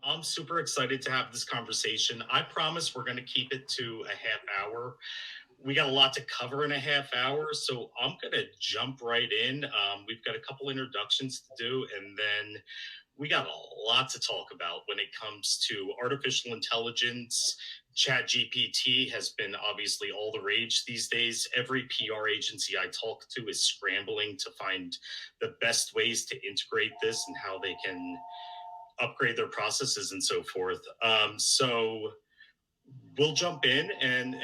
I'm super excited to have this conversation. I promise we're going to keep it to a half hour. We got a lot to cover in a half hour, so I'm going to jump right in. We've got a couple introductions to do, and then we got a lot to talk about when it comes to artificial intelligence. ChatGPT has been obviously all the rage these days. Every PR agency I talk to is scrambling to find the best ways to integrate this and how they can upgrade their processes and so forth. So we'll jump in and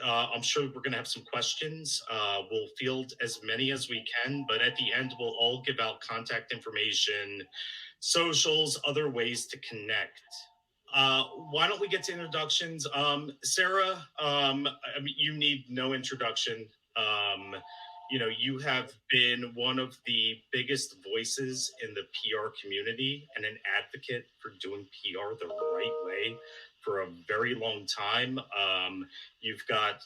I'm sure we're going to have some questions. We'll field as many as we can, but at the end, we'll all give out contact information, socials, other ways to connect. Why don't we get to introductions? Sarah, I mean, you need no introduction. You have been one of the biggest voices in the PR community and an advocate for doing PR the right way for a very long time. You've got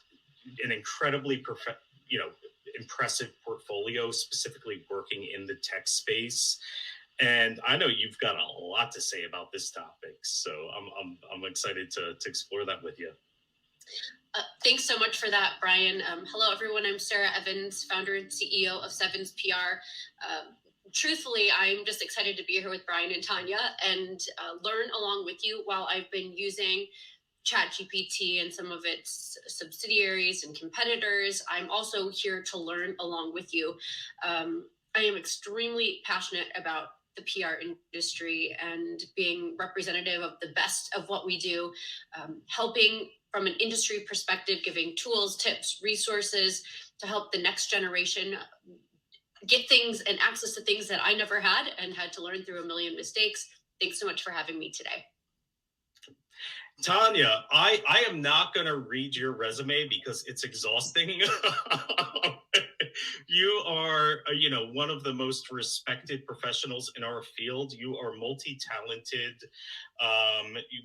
an incredibly impressive portfolio, specifically working in the tech space. And I know you've got a lot to say about this topic, so I'm excited to explore that with you. Thanks so much for that, Brian. Hello, everyone. I'm Sarah Evans, founder and CEO of Sevans PR. Truthfully, I'm just excited to be here with Brian and Tonya and learn along with you while I've been using ChatGPT and some of its subsidiaries and competitors. I'm also here to learn along with you. I am extremely passionate about the PR industry and being representative of the best of what we do, helping from an industry perspective, giving tools, tips, resources to help the next generation get things and access to things that I never had and had to learn through a million mistakes. Thanks so much for having me today. Tonya, I am not going to read your resume because it's exhausting. You are, one of the most respected professionals in our field. You are multi-talented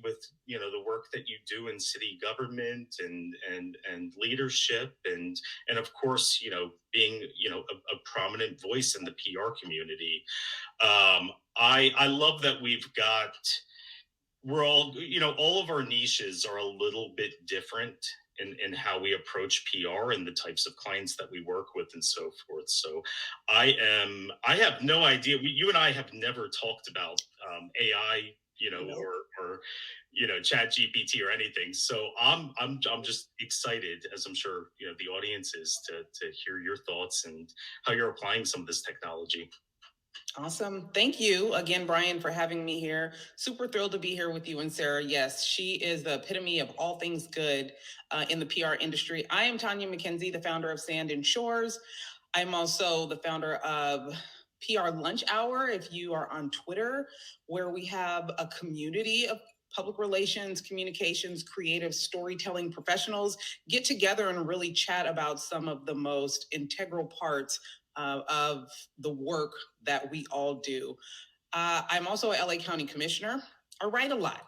with, the work that you do in city government and leadership and of course, being, a prominent voice in the PR community. I love that we're all of our niches are a little bit different in how we approach PR and the types of clients that we work with and so forth. So I have no idea. You and I have never talked about AI, or Chat GPT or anything. So I'm just excited, as I'm sure, the audience is to hear your thoughts and how you're applying some of this technology. Awesome. Thank you again, Brian, for having me here. Super thrilled to be here with you and Sarah. Yes, she is the epitome of all things good in the PR industry. I am Tonya McKenzie, the founder of Sand and Shores. I'm also the founder of PR Lunch Hour, if you are on Twitter, where we have a community of public relations, communications, creative storytelling professionals get together and really chat about some of the most integral parts of the work that we all do. I'm also a LA County Commissioner. I write a lot.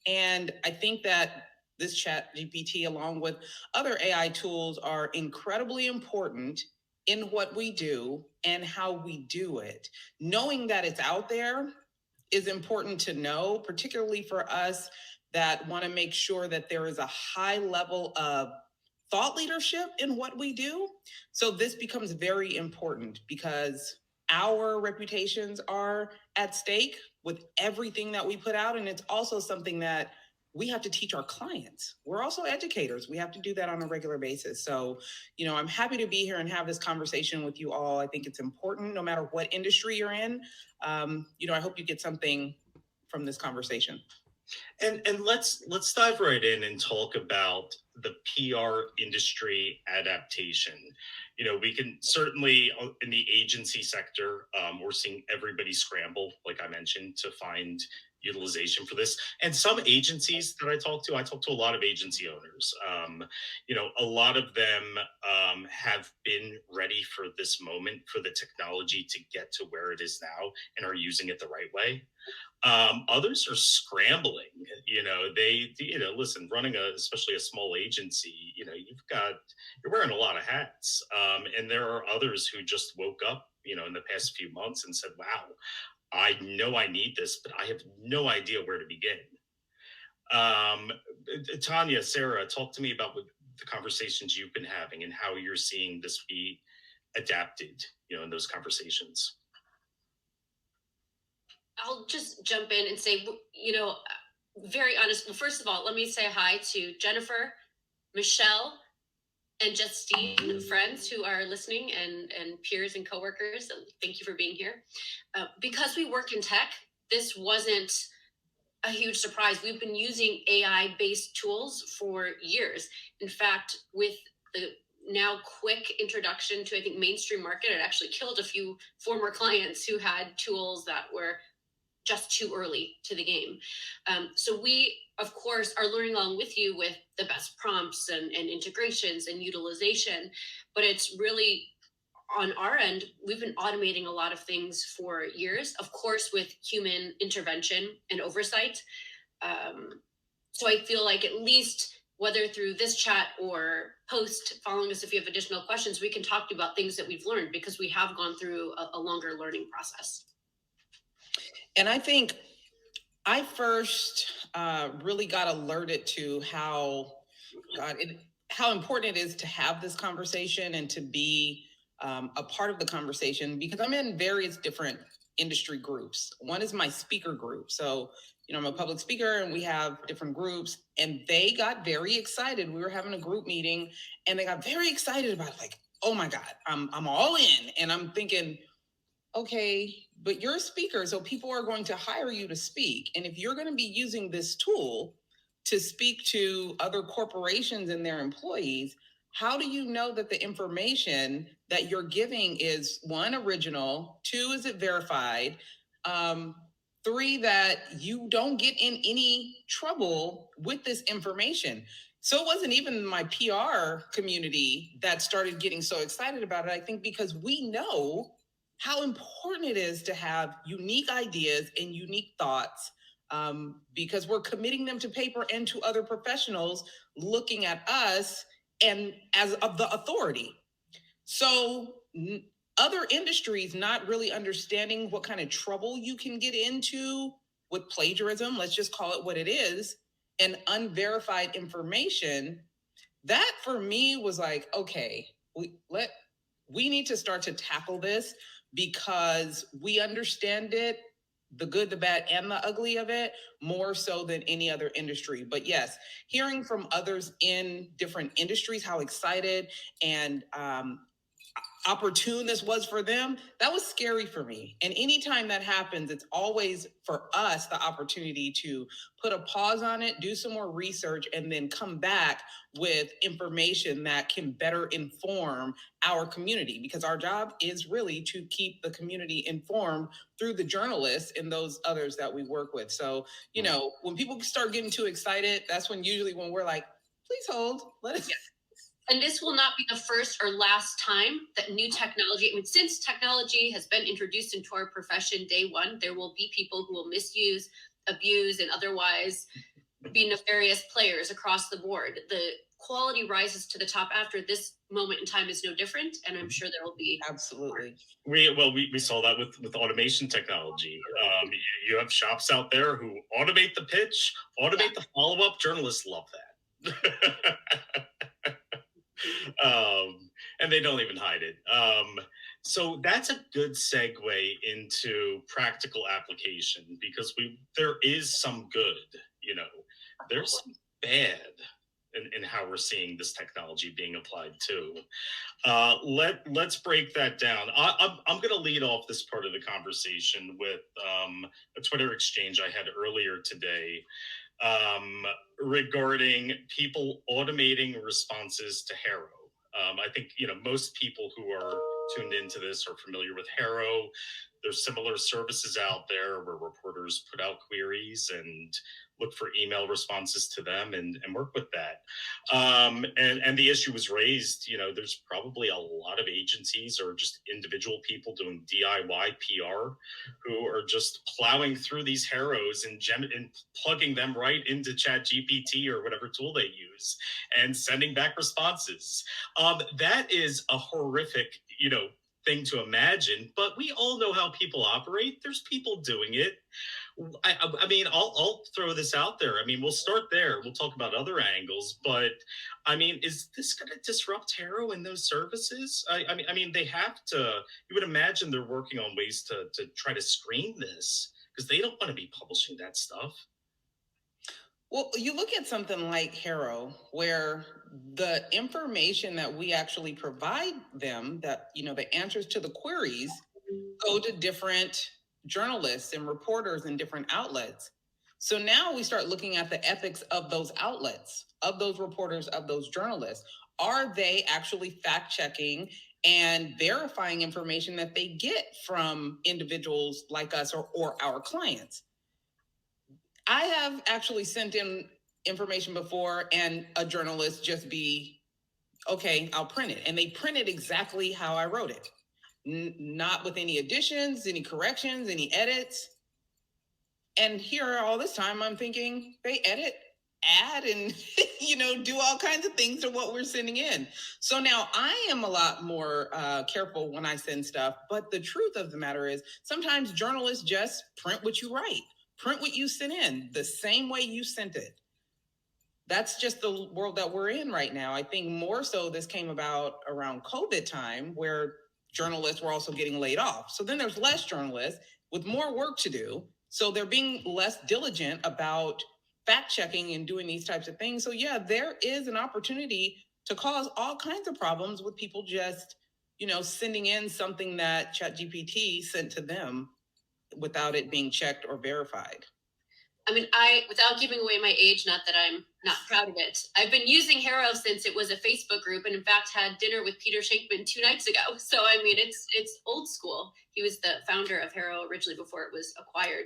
And I think that this Chat GPT, along with other AI tools, are incredibly important in what we do and how we do it. Knowing that it's out there is important to know, particularly for us that want to make sure that there is a high level of thought leadership in what we do. So this becomes very important because our reputations are at stake with everything that we put out. And it's also something that we have to teach our clients. We're also educators. We have to do that on a regular basis. So, I'm happy to be here and have this conversation with you all. I think it's important no matter what industry you're in. I hope you get something from this conversation. And let's dive right in and talk about the PR industry adaptation. We can certainly in the agency sector, we're seeing everybody scramble, like I mentioned, to find utilization for this. And some agencies that I talk to a lot of agency owners. A lot of them have been ready for this moment for the technology to get to where it is now and are using it the right way. Others are scrambling. Listen, running especially a small agency, you're wearing a lot of hats. And there are others who just woke up, in the past few months and said, wow, I know I need this, but I have no idea where to begin. Um, Tonya, Sarah, talk to me about the conversations you've been having and how you're seeing this be adapted, in those conversations. I'll just jump in and say, very honest. Well, first of all, let me say hi to Jennifer, Michelle, and Justine, friends who are listening, and peers and coworkers. Thank you for being here. Because we work in tech, this wasn't a huge surprise. We've been using AI-based tools for years. In fact, with the now quick introduction to, I think, mainstream market, it actually killed a few former clients who had tools that were just too early to the game. So we, of course, are learning along with you with the best prompts and integrations and utilization, but it's really on our end, we've been automating a lot of things for years, of course, with human intervention and oversight. So I feel like at least whether through this chat or post following us, if you have additional questions, we can talk to you about things that we've learned because we have gone through a longer learning process. And I think I first really got alerted to how important it is to have this conversation and to be a part of the conversation, because I'm in various different industry groups. One is my speaker group. So, I'm a public speaker and we have different groups, and they got very excited. We were having a group meeting and they got very excited about it, like, oh my God, I'm all in. And I'm thinking, okay, but you're a speaker, so people are going to hire you to speak. And if you're going to be using this tool to speak to other corporations and their employees, how do you know that the information that you're giving is, one, original, two, is it verified, three, that you don't get in any trouble with this information? So it wasn't even my PR community that started getting so excited about it. I think because we know how important it is to have unique ideas and unique thoughts, because we're committing them to paper and to other professionals looking at us and as of the authority. So other industries not really understanding what kind of trouble you can get into with plagiarism, let's just call it what it is, and unverified information, that for me was like, okay, we need to start to tackle this because we understand it, the good, the bad, and the ugly of it, more so than any other industry. But yes, hearing from others in different industries how excited and opportune this was for them, that was scary for me. And anytime that happens, it's always for us the opportunity to put a pause on it, do some more research, and then come back with information that can better inform our community, because our job is really to keep the community informed through the journalists and those others that we work with. So, when people start getting too excited, that's when we're like, please hold, let us. And this will not be the first or last time that new technology, since technology has been introduced into our profession day one, there will be people who will misuse, abuse, and otherwise be nefarious players across the board. The quality rises to the top after this moment in time is no different, and I'm sure there will be. Absolutely. We saw that with automation technology. You have shops out there who automate the pitch, automate the follow-up. Journalists love that. And they don't even hide it. So that's a good segue into practical application, because there is some good, there's some bad in how we're seeing this technology being applied too. Let's break that down. I'm going to lead off this part of the conversation with a Twitter exchange I had earlier today, regarding people automating responses to Harrow. I think, most people who are tuned into this are familiar with Harrow. There's similar services out there where reporters put out queries and look for email responses to them and work with that. And the issue was raised, there's probably a lot of agencies or just individual people doing DIY PR who are just plowing through these Harrows and plugging them right into ChatGPT or whatever tool they use and sending back responses. That is a horrific, thing to imagine, but we all know how people operate. There's people doing it. I mean, I'll throw this out there. I mean, we'll start there. We'll talk about other angles, but I mean, is this going to disrupt Haro and those services? I mean, they have to. You would imagine they're working on ways to try to screen this because they don't want to be publishing that stuff. Well, you look at something like Haro, where the information that we actually provide them, that, the answers to the queries, go to different journalists and reporters in different outlets. So now we start looking at the ethics of those outlets, of those reporters, of those journalists. Are they actually fact checking and verifying information that they get from individuals like us or our clients? I have actually sent in information before, and a journalist just be, okay, I'll print it. And they print it exactly how I wrote it, not with any additions, any corrections, any edits. And here, all this time, I'm thinking they edit, add, and do all kinds of things to what we're sending in. So now I am a lot more careful when I send stuff. But the truth of the matter is, sometimes journalists just print what you write, print what you sent in the same way you sent it. That's just the world that we're in right now. I think more so this came about around COVID time, where journalists were also getting laid off. So then there's less journalists with more work to do. So they're being less diligent about fact checking and doing these types of things. So yeah, there is an opportunity to cause all kinds of problems with people just, sending in something that ChatGPT sent to them without it being checked or verified. I mean, without giving away my age, not that I'm not proud of it, I've been using Haro since it was a Facebook group, and in fact had dinner with Peter Shankman 2 nights ago. So I mean, it's old school. He was the founder of Haro originally before it was acquired.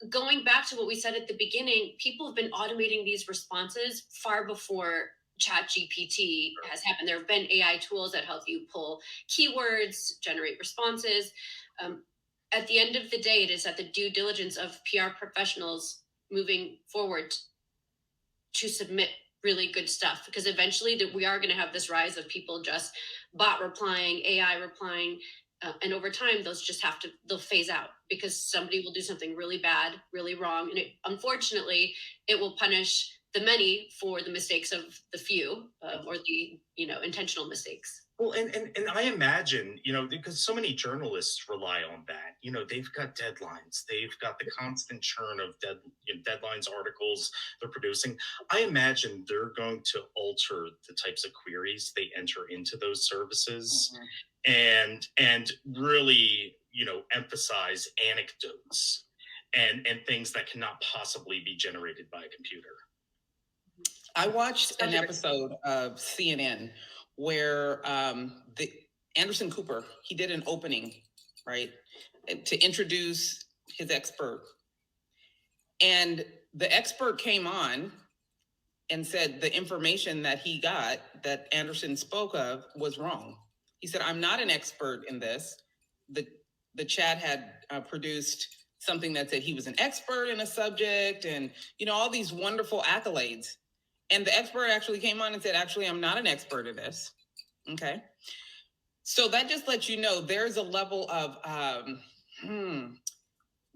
Going back to what we said at the beginning, people have been automating these responses far before ChatGPT has happened. There have been AI tools that help you pull keywords, generate responses. At the end of the day, it is at the due diligence of PR professionals moving forward to submit really good stuff, because eventually we are going to have this rise of people just bot replying, AI replying, and over time those just they'll phase out because somebody will do something really bad, really wrong, and unfortunately it will punish the many for the mistakes of the few, or the intentional mistakes. Well, and I imagine, because so many journalists rely on that. They've got deadlines. They've got the constant churn of deadlines, articles they're producing. I imagine they're going to alter the types of queries they enter into those services, and really, emphasize anecdotes and things that cannot possibly be generated by a computer. I watched an episode of CNN where the Anderson Cooper, he did an opening, right, to introduce his expert. And the expert came on and said the information that he got, that Anderson spoke of, was wrong. He said, I'm not an expert in this. The chat had produced something that said he was an expert in a subject and, all these wonderful accolades. And the expert actually came on and said, actually, I'm not an expert in this. Okay. So that just lets you know there's a level of,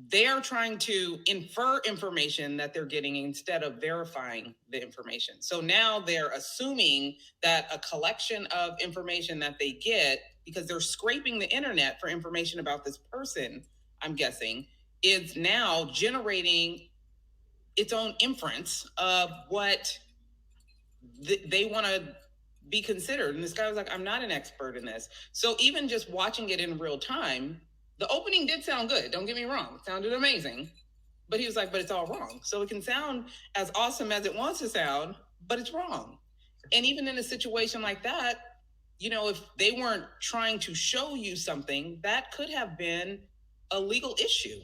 they're trying to infer information that they're getting instead of verifying the information. So now they're assuming that a collection of information that they get, because they're scraping the internet for information about this person, I'm guessing, is now generating its own inference of what they want to be considered. And this guy was like, I'm not an expert in this. So even just watching it in real time, the opening did sound good. Don't get me wrong. It sounded amazing. But he was like, but it's all wrong. So it can sound as awesome as it wants to sound, but it's wrong. And even in a situation like that, if they weren't trying to show you something, that could have been a legal issue.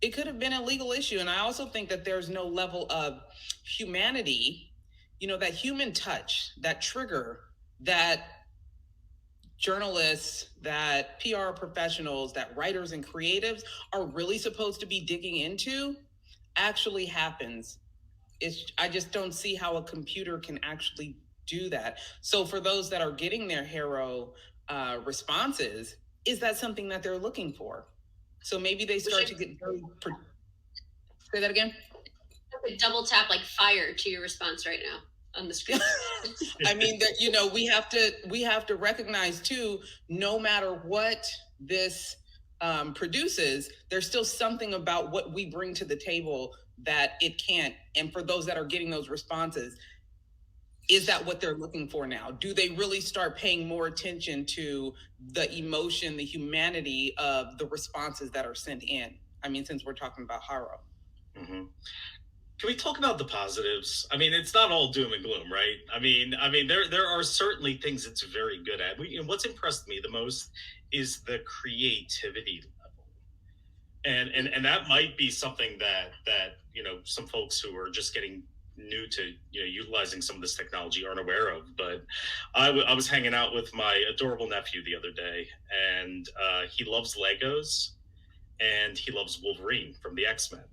It could have been a legal issue. And I also think that there's no level of humanity, that human touch, that trigger, that journalists, that PR professionals, that writers and creatives are really supposed to be digging into actually happens. I just don't see how a computer can actually do that. So for those that are getting their Haro responses, is that something that they're looking for? So maybe they start to get very. Say that again. Double tap like fire to your response right now on the screen. I mean that, you know, we have to recognize too, no matter what this produces, there's still something about what we bring to the table that it can't. And for those that are getting those responses, is that what they're looking for now? Do they really start paying more attention to the emotion, the humanity of the responses that are sent in? I mean, since we're talking about Haro. Mm-hmm. Can we talk about the positives? I mean, it's not all doom and gloom, right? I mean, there are certainly things it's very good at. And what's impressed me the most is the creativity level, and that might be something that some folks who are just getting new to utilizing some of this technology aren't aware of. But I was hanging out with my adorable nephew the other day, and he loves Legos, and he loves Wolverine from the X-Men.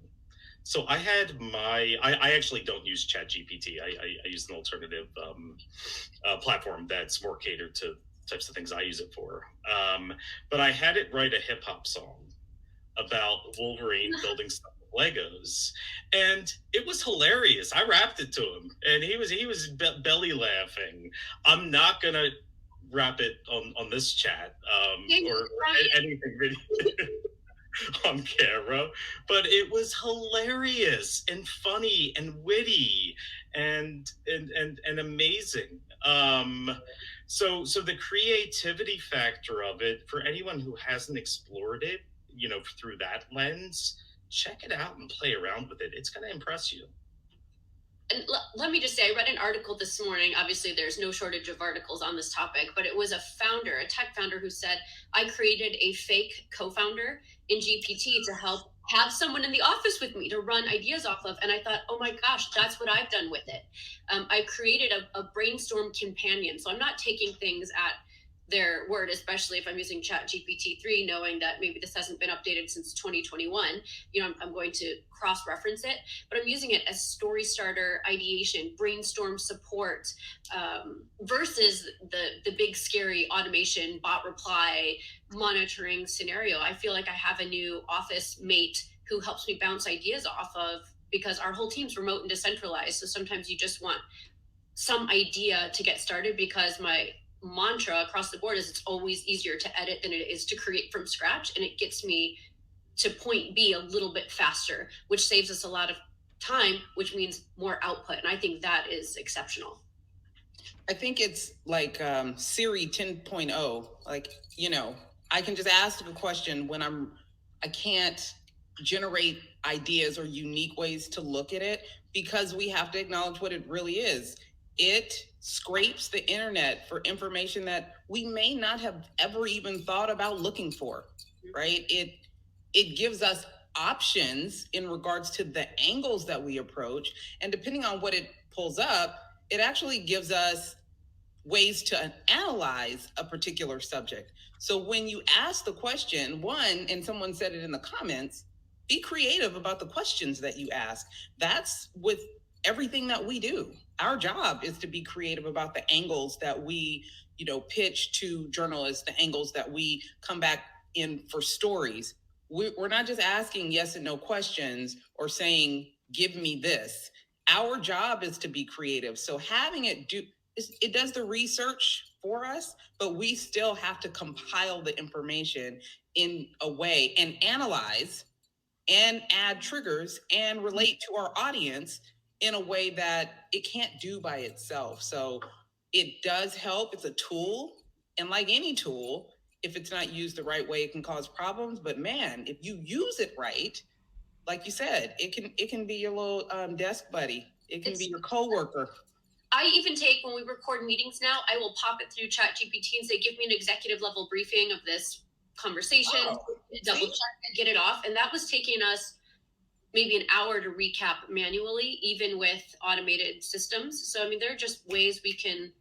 So I actually don't use ChatGPT. I use an alternative platform that's more catered to types of things I use it for. But I had it write a hip hop song about Wolverine building stuff with Legos, and it was hilarious. I rapped it to him, and he was belly laughing. I'm not gonna rap it on this chat or anything really. On camera, but it was hilarious and funny and witty and amazing. So the creativity factor of it, for anyone who hasn't explored it, through that lens, check it out and play around with it. It's going to impress you. And let me just say, I read an article this morning. Obviously, there's no shortage of articles on this topic, but it was a tech founder who said, I created a fake co-founder in GPT to help have someone in the office with me to run ideas off of. And I thought, oh my gosh, that's what I've done with it. I created a brainstorm companion. So I'm not taking things at their word, especially if I'm using ChatGPT 3, knowing that maybe this hasn't been updated since 2021. I'm going to cross-reference it, but I'm using it as story starter, ideation, brainstorm support, versus the big scary automation, bot reply, monitoring scenario. I feel like I have a new office mate who helps me bounce ideas off of, because our whole team's remote and decentralized. So sometimes you just want some idea to get started, because my mantra across the board is it's always easier to edit than it is to create from scratch, and it gets me to point B a little bit faster, which saves us a lot of time, which means more output. And I think that is exceptional. I think it's like Siri 10.0. Like, I can just ask a question when I can't generate ideas or unique ways to look at it, because we have to acknowledge what it really is. It scrapes the internet for information that we may not have ever even thought about looking for, right? It gives us options in regards to the angles that we approach. And depending on what it pulls up, it actually gives us ways to analyze a particular subject. So when you ask the question, and someone said it in the comments, be creative about the questions that you ask. That's with everything that we do. Our job is to be creative about the angles that we, pitch to journalists, the angles that we come back in for stories. We're not just asking yes and no questions or saying, give me this. Our job is to be creative. So having it does the research for us, but we still have to compile the information in a way and analyze and add triggers and relate to our audience in a way that it can't do by itself. So it does help. It's a tool. And like any tool, if it's not used the right way, it can cause problems. But man, if you use it right, like you said, it can be your little desk buddy. It can be your coworker. I even take, when we record meetings now, I will pop it through ChatGPT and say, give me an executive level briefing of this conversation, double check and get it off. And that was taking us maybe an hour to recap manually, even with automated systems. So, there are just ways we can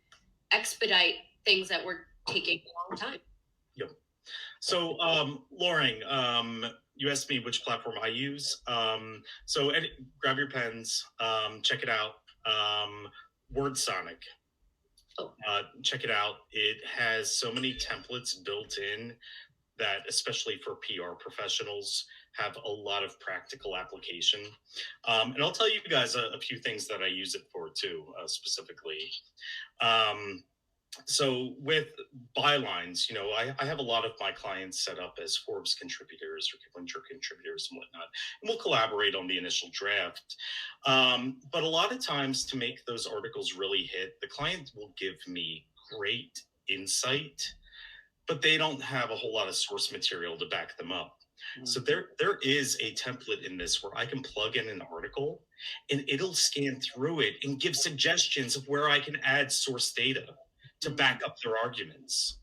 expedite things that were taking a long time. Yep. So, Loring, you asked me which platform I use. So grab your pens, check it out. WordSonic. Check it out. It has so many templates built in that, especially for PR professionals, have a lot of practical application. And I'll tell you guys a few things that I use it for too, specifically. Um, so with bylines, I have a lot of my clients set up as Forbes contributors or Kiplinger contributors and whatnot, and we'll collaborate on the initial draft. But a lot of times, to make those articles really hit, the client will give me great insight, but they don't have a whole lot of source material to back them up. So there is a template in this where I can plug in an article and it'll scan through it and give suggestions of where I can add source data to back up their arguments,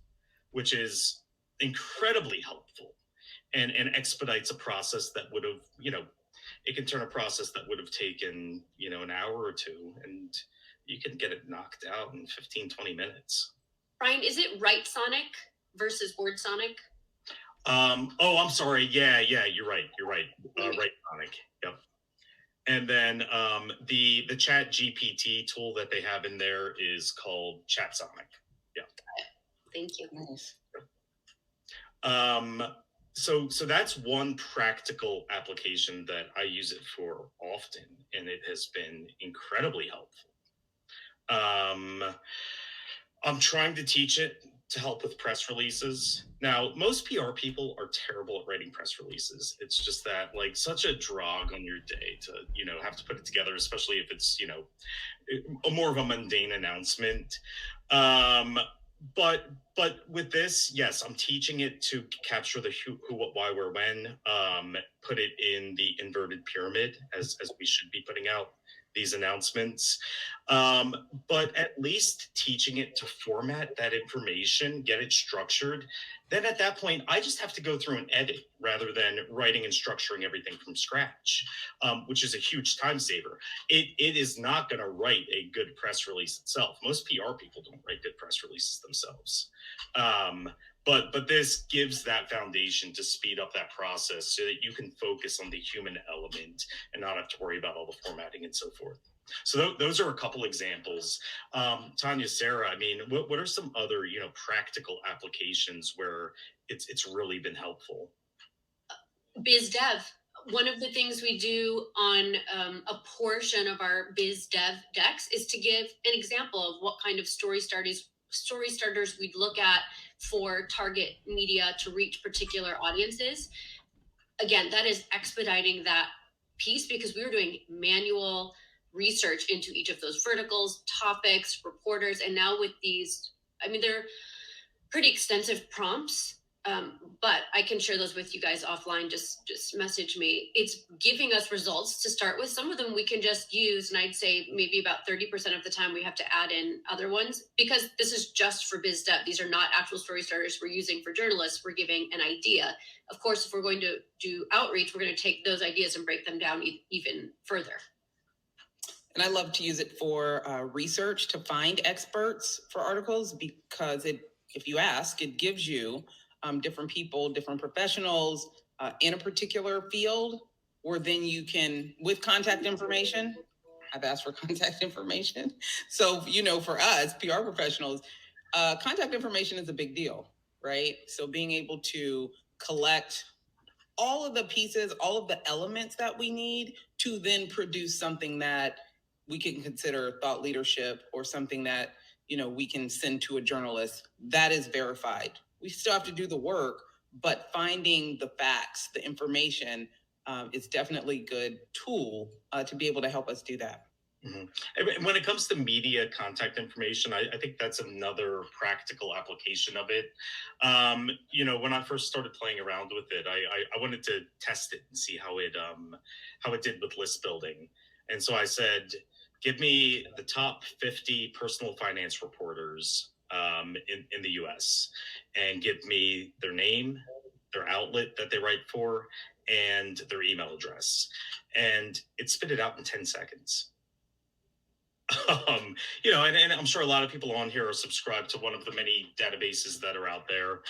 which is incredibly helpful and expedites a process that would have, it can turn a process that would have taken, an hour or two, and you can get it knocked out in 15, 20 minutes. Brian, is it Right Sonic versus Word Sonic? Oh, I'm sorry. Yeah, you're right. Right Sonic. Yep. And then the ChatGPT tool that they have in there is called ChatSonic. Yeah. Thank you. Nice. So that's one practical application that I use it for often, and it has been incredibly helpful. I'm trying to teach it to help with press releases. Now, most PR people are terrible at writing press releases. It's just that, like, such a drag on your day to, have to put it together, especially if it's, a more of a mundane announcement. But with this, yes, I'm teaching it to capture the who, what, why, where, when. Put it in the inverted pyramid as we should be putting out these announcements. But at least teaching it to format that information, get it structured. Then at that point, I just have to go through and edit rather than writing and structuring everything from scratch, which is a huge time saver. It is not going to write a good press release itself. Most PR people don't write good press releases themselves. But this gives that foundation to speed up that process so that you can focus on the human element and not have to worry about all the formatting and so forth. So those are a couple examples. Tonya, Sarah, I mean, what are some other, practical applications where it's really been helpful? Biz dev. One of the things we do on a portion of our biz dev decks is to give an example of what kind of story starters we'd look at for target media to reach particular audiences. Again, that is expediting that piece because we were doing manual research into each of those verticals, topics, reporters, and now with these, I mean, they're pretty extensive prompts, but I can share those with you guys offline. Just message me. It's giving us results to start with. Some of them we can just use, and I'd say maybe about 30% of the time we have to add in other ones because this is just for biz dev. These are not actual story starters we're using for journalists. We're giving an idea. Of course, if we're going to do outreach, we're going to take those ideas and break them down even further. And I love to use it for research to find experts for articles because if you ask, it gives you different people, different professionals in a particular field, where then you can, with contact information, I've asked for contact information. So, for us, PR professionals, contact information is a big deal, right? So being able to collect all of the pieces, all of the elements that we need to then produce something that we can consider thought leadership or something that, we can send to a journalist that is verified. We still have to do the work, but finding the facts, the information is definitely a good tool to be able to help us do that. Mm-hmm. And when it comes to media contact information, I think that's another practical application of it. When I first started playing around with it, I wanted to test it and see how it did with list building. And so I said, give me the top 50 personal finance reporters in the US and give me their name, their outlet that they write for, and their email address. And it spit it out in 10 seconds. And I'm sure a lot of people on here are subscribed to one of the many databases that are out there.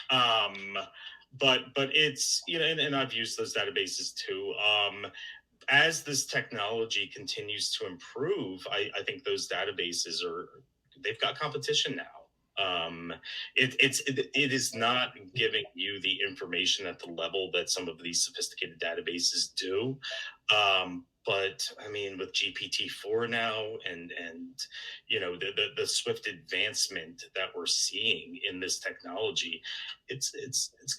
But it's, and I've used those databases too. As this technology continues to improve, I think those databases are they've got competition now. It is not giving you the information at the level that some of these sophisticated databases do. But I mean, with GPT-4 now, and the swift advancement that we're seeing in this technology, it's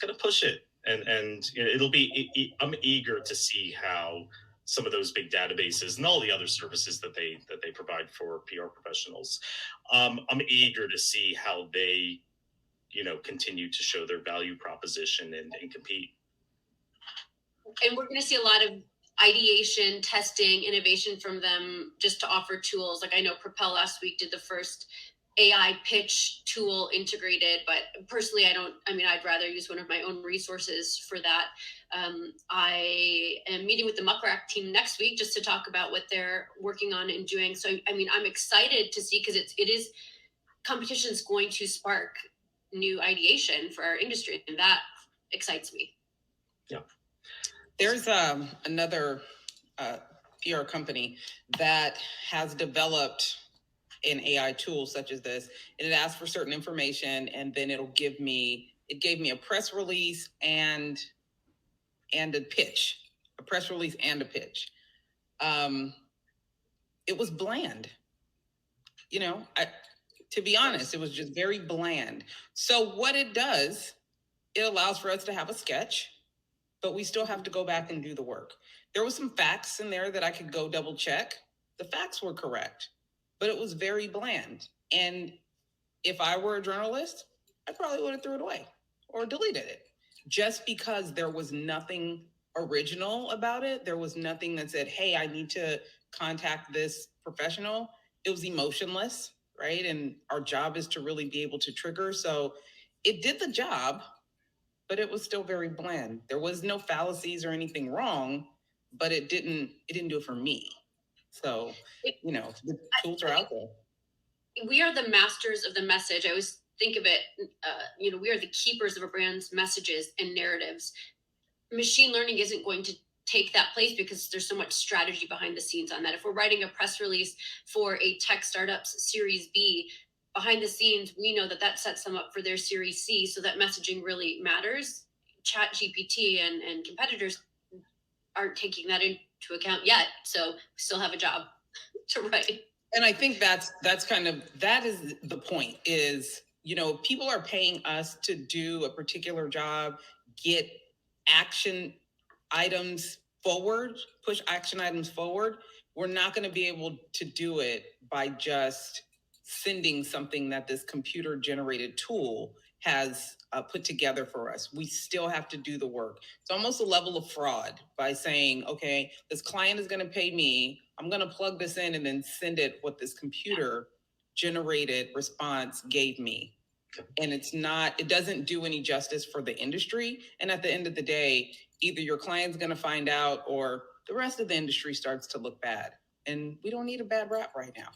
going to push it, and it'll be. I'm eager to see how some of those big databases and all the other services that they provide for PR professionals. I'm eager to see how they, continue to show their value proposition and compete. And we're going to see a lot of ideation, testing, innovation from them just to offer tools. Like I know Propel last week did the first AI pitch tool integrated, but personally, I'd rather use one of my own resources for that. I am meeting with the Muckrack team next week just to talk about what they're working on and doing. So, I'm excited to see, because it is competition is going to spark new ideation for our industry, and that excites me. Yeah. There's another PR company that has developed an AI tool such as this, and it asks for certain information, and then it gave me a press release and a pitch, It was bland. To be honest, it was just very bland. So what it does, it allows for us to have a sketch, but we still have to go back and do the work. There was some facts in there that I could go double check. The facts were correct, but it was very bland. And if I were a journalist, I probably would have threw it away or deleted it, just because there was nothing original about it. There was nothing that said, hey, I need to contact this professional. It was emotionless, right? And our job is to really be able to trigger. So it did the job, but it was still very bland. There was no fallacies or anything wrong, but it didn't do it for me. So, the tools are out there. We are the masters of the message. I always think of it, we are the keepers of a brand's messages and narratives. Machine learning isn't going to take that place because there's so much strategy behind the scenes on that. If we're writing a press release for a tech startup's Series B, behind the scenes, we know that sets them up for their Series C, so that messaging really matters. ChatGPT and competitors aren't taking that into account yet, so we still have a job to write. And I think that is the point, is, people are paying us to do a particular job, get action items forward, push action items forward. We're not going to be able to do it by just sending something that this computer generated tool has put together for us. We still have to do the work. It's almost a level of fraud by saying, okay, this client is going to pay me, I'm going to plug this in and then send it what this computer generated response gave me. And it doesn't do any justice for the industry. And at the end of the day, either your client's going to find out or the rest of the industry starts to look bad. And we don't need a bad rap right now.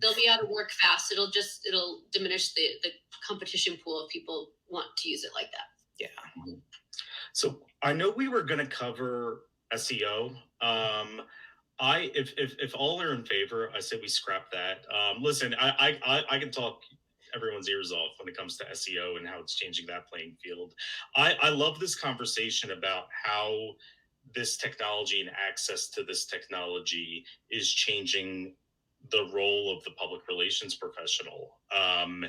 They'll be out of work fast. It'll diminish the competition pool if people want to use it like that. Yeah. So I know we were going to cover SEO. If all are in favor, I say we scrap that. Listen, I can talk everyone's ears off when it comes to SEO and how it's changing that playing field. I love this conversation about how this technology and access to this technology is changing the role of the public relations professional, and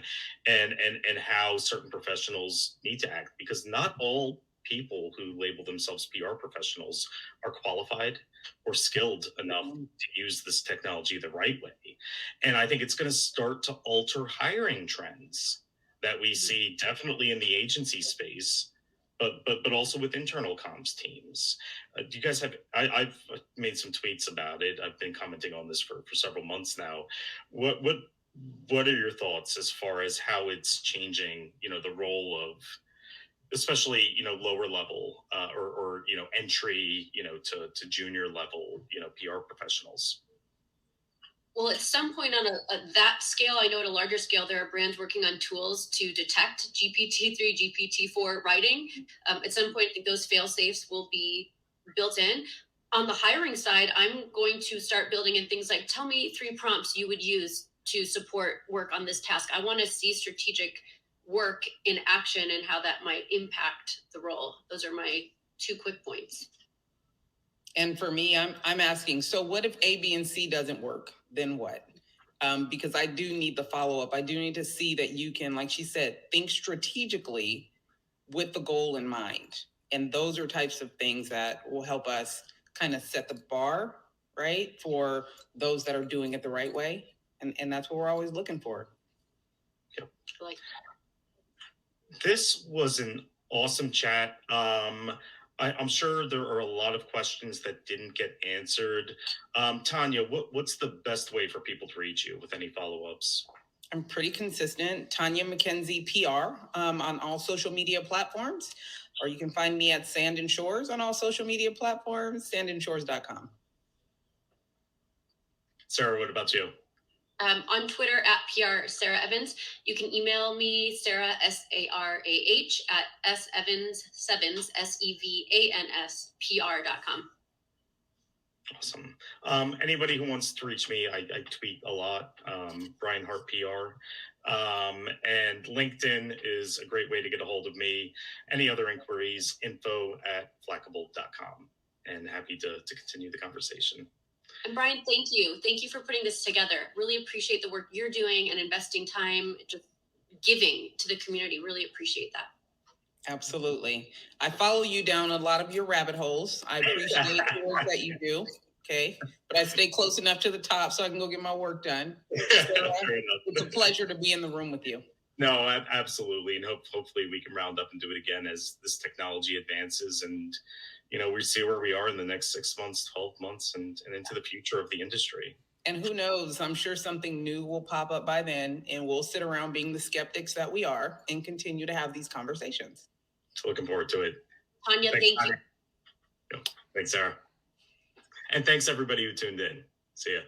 how certain professionals need to act, because not all people who label themselves PR professionals are qualified or skilled enough to use this technology the right way. And I think it's going to start to alter hiring trends that we see definitely in the agency space, but also with internal comms teams. Do you guys have, I've made some tweets about it. I've been commenting on this for several months now. What are your thoughts as far as how it's changing, the role of, especially, lower level or entry, to junior level, PR professionals? Well, at some point on that scale, I know at a larger scale, there are brands working on tools to detect GPT-3, GPT-4 writing. At some point, I think those fail-safes will be built in. On the hiring side, I'm going to start building in things like, tell me 3 prompts you would use to support work on this task. I want to see strategic work in action and how that might impact the role. Those are my 2 quick points. And for me, I'm asking, so what if A, B, and C doesn't work? Then what? Because I do need the follow-up. I do need to see that you can, like she said, think strategically with the goal in mind. And those are types of things that will help us kind of set the bar, right, for those that are doing it the right way. And that's what we're always looking for. Yep. Like, this was an awesome chat. I'm sure there are a lot of questions that didn't get answered. Tonya, what's the best way for people to reach you with any follow-ups? I'm pretty consistent. Tonya McKenzie PR on all social media platforms, or you can find me at Sand and Shores on all social media platforms, sandandshores.com. Sarah, what about you? On Twitter at PR Sarah Evans. You can email me, Sarah, SARAH, at Sevans, SEVANS, PR.com. Awesome. Anybody who wants to reach me, I tweet a lot, Brian Hart PR. And LinkedIn is a great way to get a hold of me. Any other inquiries, info@flackable.com. And happy to continue the conversation. And Brian, thank you. Thank you for putting this together. Really appreciate the work you're doing and investing time, just giving to the community. Really appreciate that. Absolutely. I follow you down a lot of your rabbit holes. I appreciate the work that you do. Okay. But I stay close enough to the top so I can go get my work done. Sarah, it's a pleasure to be in the room with you. No, absolutely. And hopefully we can round up and do it again as this technology advances and, we see where we are in the next 6 months, 12 months and into the future of the industry. And who knows, I'm sure something new will pop up by then and we'll sit around being the skeptics that we are and continue to have these conversations. Looking forward to it. Tonya, thank you. Thanks, Sarah. And thanks everybody who tuned in. See ya.